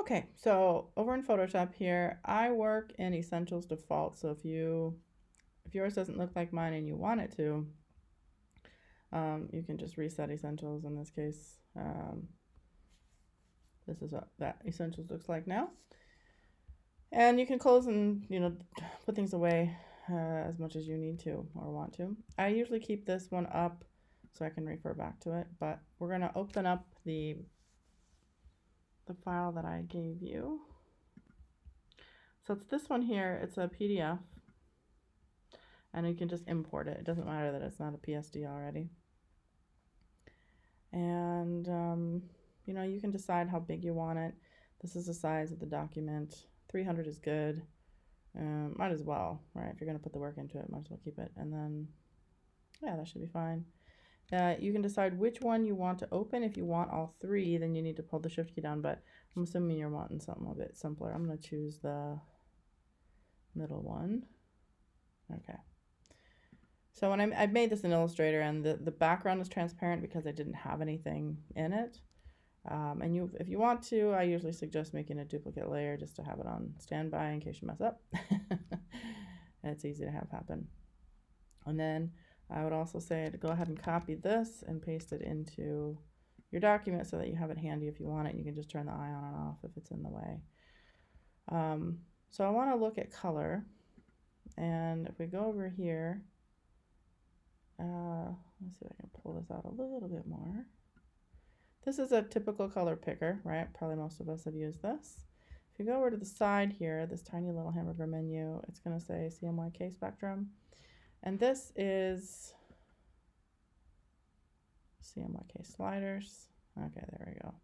Okay, so over in Photoshop here, I work in Essentials default. So if yours doesn't look like mine and you want it to, you can just reset Essentials. In this case, this is what that Essentials looks like now. And you can close and put things away as much as you need to or want to. I usually keep this one up so I can refer back to it. But we're gonna open up the file that I gave you. So it's this one here. It's a PDF, and you can just import it. It doesn't matter that it's not a PSD already. And you can decide how big you want it. This is the size of the document. 300 is good. Might as well, right? If you're going to put the work into it, might as well keep it. And then, yeah, that should be fine. You can decide which one you want to open. If you want all three, then you need to pull the shift key down, but I'm assuming you're wanting something a bit simpler. I'm going to choose the middle one. Okay. So when I made this in Illustrator, and the background is transparent because I didn't have anything in it. And if you want to, I usually suggest making a duplicate layer just to have it on standby in case you mess up. And it's easy to have happen. And then I would also say to go ahead and copy this and paste it into your document so that you have it handy if you want it. You can just turn the eye on and off if it's in the way. So I want to look at color. And if we go over here, let's see if I can pull this out a little bit more. This is a typical color picker, right? Probably most of us have used this. If you go over to the side here, this tiny little hamburger menu, it's going to say CMYK spectrum. And this is CMYK sliders. Okay, there we go.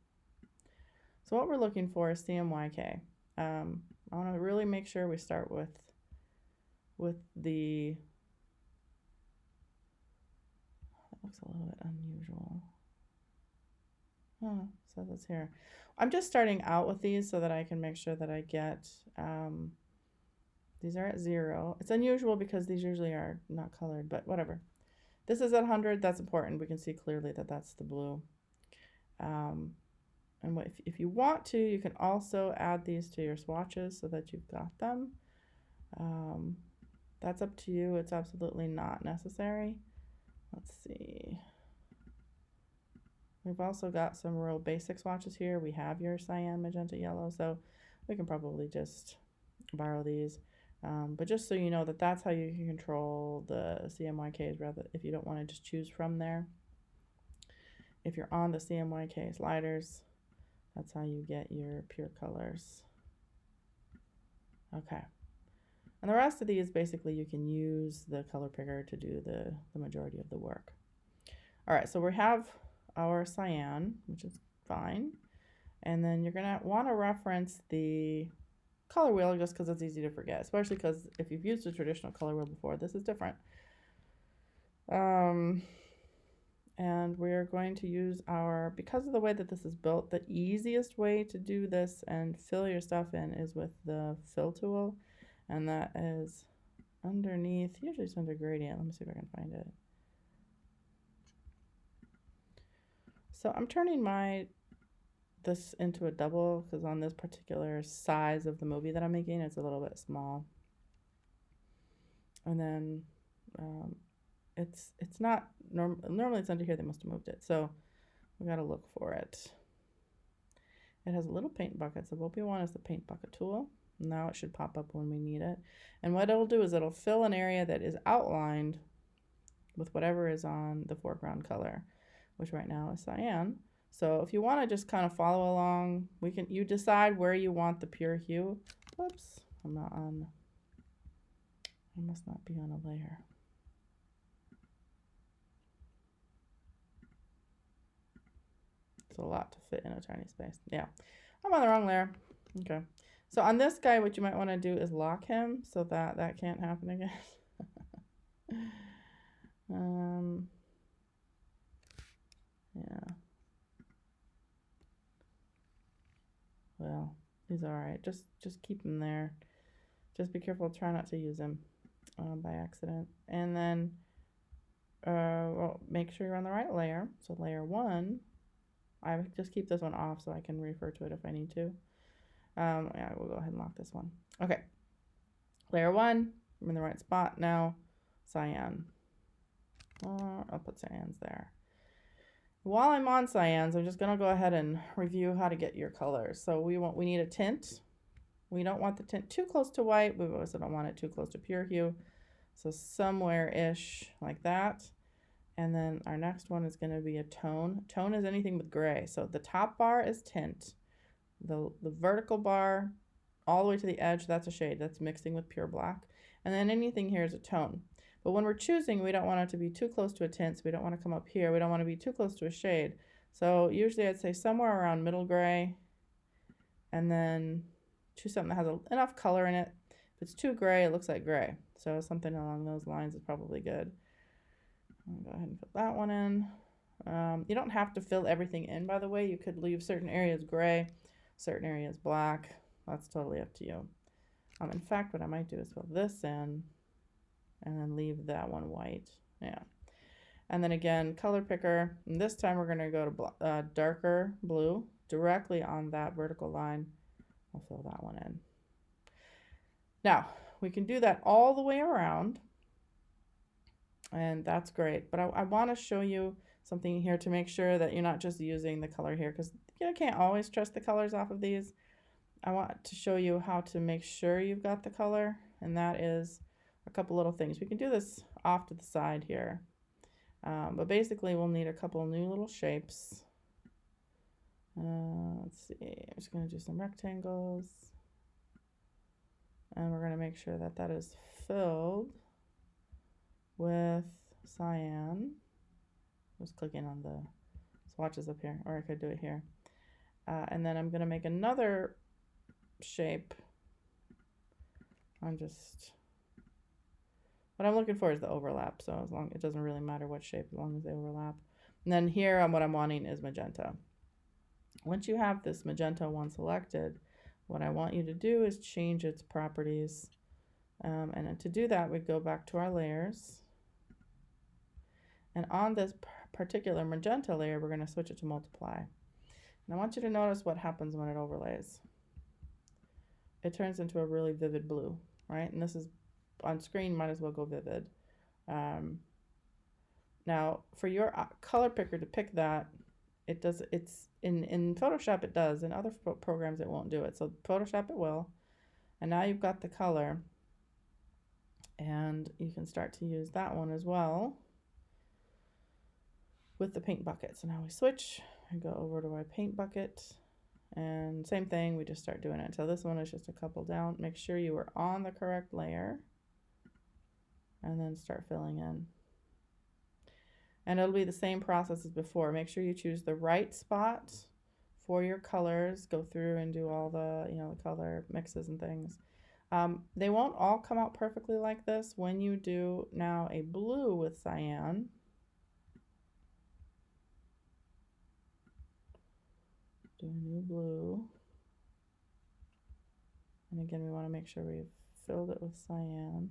So what we're looking for is CMYK. I want to really make sure we start with the, that looks a little bit unusual. Oh, so that's here. I'm just starting out with these so that I can make sure that I get, these are at 0. It's unusual because these usually are not colored, but whatever. This is at 100, that's important. We can see clearly that that's the blue. And if you want to, you can also add these to your swatches so that you've got them. That's up to you. It's absolutely not necessary. Let's see. We've also got some real basic swatches here. We have your cyan, magenta, yellow, so we can probably just borrow these. But just so you know that that's how you can control the CMYKs, rather if you don't want to just choose from there. If you're on the CMYK sliders, that's how you get your pure colors. Okay. And the rest of these, basically, you can use the color picker to do the majority of the work. All right, so we have our cyan, which is fine. And then you're going to want to reference the color wheel just because it's easy to forget, especially because if you've used a traditional color wheel before, this is different. And we're going to use because of the way that this is built, the easiest way to do this and fill your stuff in is with the fill tool. And that is underneath, usually it's under gradient. Let me see if I can find it. So I'm turning this into a double because on this particular size of the movie that I'm making, it's a little bit small. And then it's not normally it's under here. They must have moved it, so we got to look for it. It has a little paint bucket, so what we want is the paint bucket tool. Now it should pop up when we need it, and what it'll do is it'll fill an area that is outlined with whatever is on the foreground color, which right now is cyan. So if you want to just kind of follow along, you decide where you want the pure hue. Whoops, I must not be on a layer. It's a lot to fit in a tiny space. Yeah, I'm on the wrong layer. Okay. So on this guy, what you might want to do is lock him so that that can't happen again. Yeah. Well, he's all right. Just keep him there. Just be careful. Try not to use him by accident. And then, well, make sure you're on the right layer. So layer 1, I just keep this one off so I can refer to it if I need to. Yeah, we'll go ahead and lock this one. Okay. Layer 1, I'm in the right spot now. Cyan. I'll put cyans there. While I'm on cyans, I'm just gonna go ahead and review how to get your colors. So we need a tint. We don't want the tint too close to white. We also don't want it too close to pure hue. So somewhere-ish like that. And then our next one is gonna be a tone. Tone is anything with gray. So the top bar is tint. The vertical bar all the way to the edge, that's a shade. That's mixing with pure black. And then anything here is a tone. But when we're choosing, we don't want it to be too close to a tint. So we don't want to come up here. We don't want to be too close to a shade. So usually I'd say somewhere around middle gray. And then choose something that has enough color in it. If it's too gray, it looks like gray. So something along those lines is probably good. I'll go ahead and put that one in. You don't have to fill everything in, by the way. You could leave certain areas gray, certain areas black. That's totally up to you. In fact, what I might do is fill this in and then leave that one white. Yeah. And then again, color picker. And this time we're going to go to darker blue directly on that vertical line. I'll fill that one in. Now, we can do that all the way around. And that's great. But I want to show you something here to make sure that you're not just using the color here, because you can't always trust the colors off of these. I want to show you how to make sure you've got the color, and that is a couple little things. We can do this off to the side here, but basically we'll need a couple new little shapes. Let's see, I'm just going to do some rectangles, and we're going to make sure that that is filled with cyan. Just clicking on the swatches up here, or I could do it here. And then I'm going to make another shape. What I'm looking for is the overlap, so as long it doesn't really matter what shape as long as they overlap. And then here what I'm wanting is magenta. Once you have this magenta one selected, what I want you to do is change its properties, and to do that we go back to our layers, and on this particular magenta layer we're going to switch it to multiply. And I want you to notice what happens when it overlays. It turns into a really vivid blue, right? And this is on screen, might as well go vivid. Now for your color picker to pick that, it's in Photoshop it does, in other programs it won't do it. So Photoshop it will. And now you've got the color, and you can start to use that one as well with the paint bucket. So now we switch and go over to our paint bucket. And same thing, we just start doing it until this one is just a couple down. Make sure you are on the correct layer and then start filling in. And it'll be the same process as before. Make sure you choose the right spot for your colors. Go through and do all the, the color mixes and things. They won't all come out perfectly like this. When you do now a blue with cyan, do a new blue, and again we want to make sure we've filled it with cyan.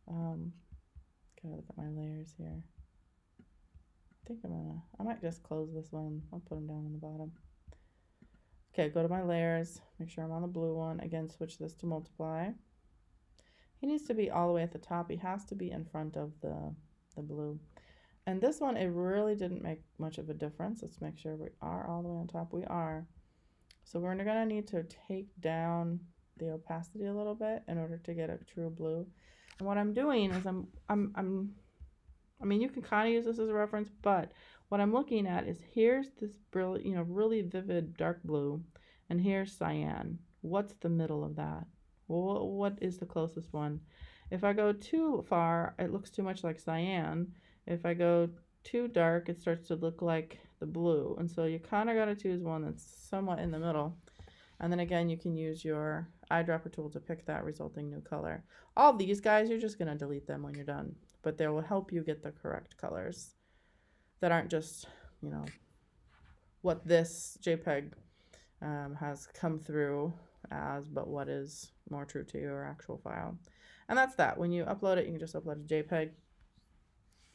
Gotta look at my layers here. I think I might just close this one. I'll put them down on the bottom. Okay, go to my layers, make sure I'm on the blue one. Again, switch this to multiply. He needs to be all the way at the top. He has to be in front of the blue. And this one, it really didn't make much of a difference. Let's make sure we are all the way on top. We are. So we're gonna need to take down the opacity a little bit in order to get a true blue. And what I'm doing is I mean, you can kind of use this as a reference, but what I'm looking at is here's this really vivid dark blue, and here's cyan. What's the middle of that? Well, what is the closest one? If I go too far, it looks too much like cyan. If I go too dark, it starts to look like the blue. And so you kind of got to choose one that's somewhat in the middle. And then again, you can use your eyedropper tool to pick that resulting new color. All these guys, you're just going to delete them when you're done, but they will help you get the correct colors that aren't just, what this JPEG has come through as, but what is more true to your actual file. And that's that. When you upload it, you can just upload a JPEG.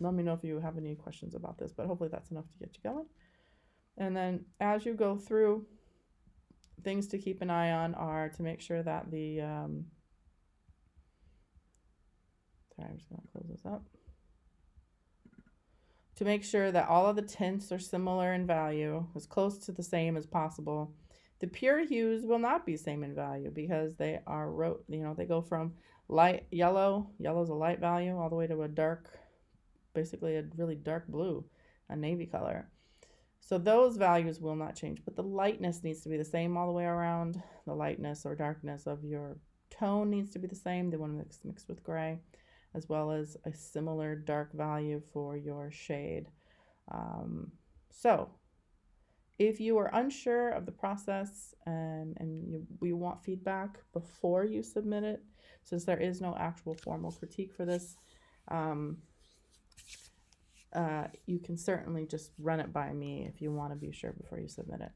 Let me know if you have any questions about this, but hopefully that's enough to get you going. And then as you go through things to keep an eye on are to make sure that the, sorry, I'm just going to close this up. To make sure that all of the tints are similar in value, as close to the same as possible. The pure hues will not be same in value because they are, they go from light yellow, yellow's a light value, all the way to a dark, basically a really dark blue, a navy color. So those values will not change, but the lightness needs to be the same all the way around. The lightness or darkness of your tone needs to be the same, the one mixed with gray, as well as a similar dark value for your shade. So if you are unsure of the process and you want feedback before you submit it, since there is no actual formal critique for this, you can certainly just run it by me if you want to be sure before you submit it.